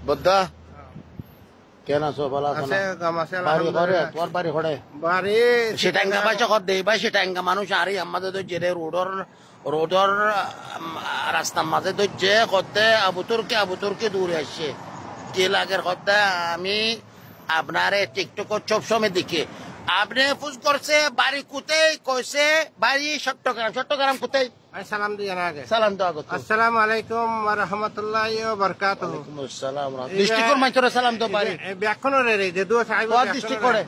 বুদ্ধা কেন আছো ভালো আছো না? বাড়ি করে তোর বাড়ি করে বাড়ি সেটাঙ্গা বাচ্চা কর দেই ভাই সেটাঙ্গা মানুষ আরে আমাদের তো জেরে রোডর রাস্তার মাঝে তো যে করতে আবুতুরকে দূরে আসছে যে লাগের কথা আমি আপনার টিকটক সবসময় দেখি আপনি ফুস করছে বাড়ি কোথায় কইছে বাড়ি চট্টগ্রাম কোথায় সালাম দিয়ে আগে সালাম দাও আগত আসসালামু আলাইকুম ওয়া রাহমাতুল্লাহি ওয়া বারাকাতুহু ওয়ালাইকুম আসসালাম দৃষ্টিকোণ মাইতরে সালাম দাও বাড়ি ব্যাখ্যান রে যে দুয়া সাহেব কোন দৃষ্টিকোণে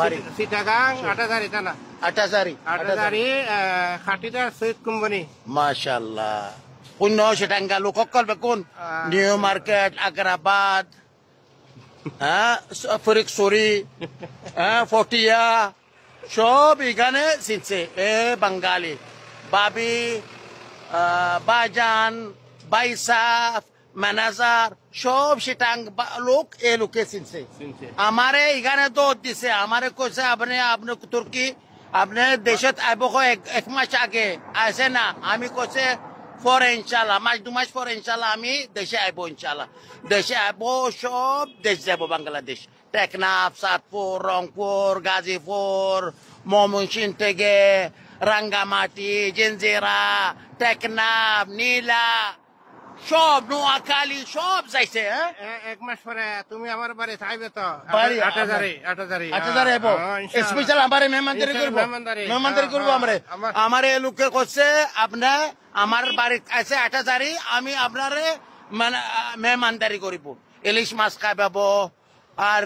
বাড়ি সিটাগাং আটাজারি থানা আটাজারি খাটিটা সৈয়দ কোম্পানি মাশাআল্লাহ কোন সেটাঙ্গা লোক করবে কোন নিউ মার্কেট আগ্রাবাদ হ্যাঁ ফরিকসরি হ্যাঁ ফটিয়া সব এখানে চিনছে এ বাঙালি বাবি বাজান বাইসাফ ম্যানেজার সব সেটাং লোক এ লোকে চিনছে আমারে এখানে তো দিছে আমারে কইছে আপনি তুর্কি আপনি দেশত আইব এক মাস আগে আসে না আমি কইছে পরে ইনশাল্লাহ মাস দু মাস পরে ইনশাল্লাহ আমি দেশে আইব ইনশাল্লাহ দেশে আইব সব দেশ যাব বাংলাদেশ টেকনাফ সাতপুর রংপুর গাজীপুর ময়মনসিংহ থেকে রাঙ্গামাটি জেনজিরা টেকনাফ নীলা সব নোয়াখালী সব যাইছে এক মাস পরে তুমি আমার বাড়ি চাইবে তো বাড়ি আটাজারি আইব স্পেশাল আমারে মেহমানদারি করবো আমারে লোকে করছে আপনার আমার বাড়ি আছে আটাজারি আমি আপনারে মেহমানদারি করিব ইলিশ মাছ খাবাবো আর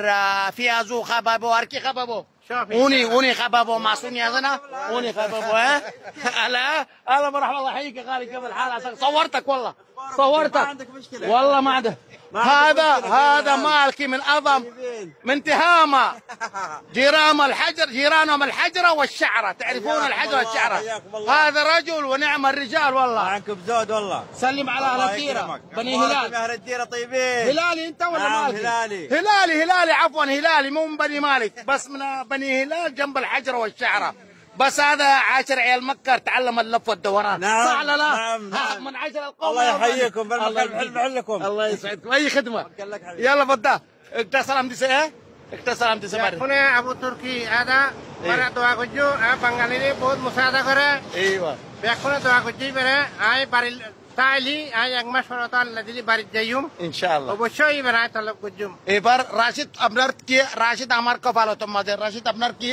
পেঁয়াজু খাবাবো আর কি খাবাবো উনি খাবাবো মাছ উনি আছে না উনি খাবাবো هلا مرحبا الله يحييك يا غالي كيف الحال صورتك والله والله ما عندك هذا مالكي من اعظم من تهامه جيرانهم الحجره والشعره تعرفون الحجره والشعره هذا رجل ونعم الرجال والله عنكم زود والله سلم على اهل الديره بني هلال اهل الديره طيبين هلالي انت ولا مالكي هلالي عفوا هلالي مو من بني مالك بس من بني هلال جنب الحجره والشعره بس هذا 10 عيال مكة تعلم اللف والدوران نعم صح ولا لا؟ نعم من 10 القوم الله يحييكم بالمحلكم الله يسعدكم اي خدمة يلا فدا اكتسلام دي سه اكتسلام دي سه শুনে আবু তুর্কি আদা মারা দোয়া করছো বাঙালিরে বহুত মুসাদা করে ايوه ব্যাখ্যানে দোয়া করছি বেরে আই বাড়ি তাইলি আই এক মাস পরে তো আল্লাহ দিলি বাড়ি যাইম ইনশাআল্লাহ অবশ্যই বেরে তলব করছুম এবার রাশিদ আপনার কি রাশিদ আমার কপালত মাঝে রাশিদ আপনার কি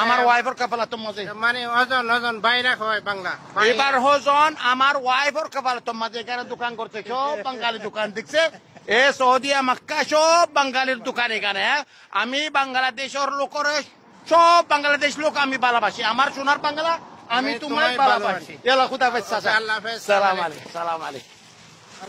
আমার ওয়াইফের কপালত মাঝে মানে অজন বাইরা হয় বাংলা এবার হজন আমার ওয়াইফের কপালত মাঝে এখানে দোকান করছে সব বাঙালি দোকান দেখছে এ সৌদিয়া মক্কা সব বাঙালির দোকান এখানে আমি বাংলাদেশের লোকের সব বাংলাদেশ লোক আমি ভালোবাসি আমার সোনার বাংলা আমি তোমায় ভালোবাসি। খুদা হাফেজ। সালাম আলাইকুম।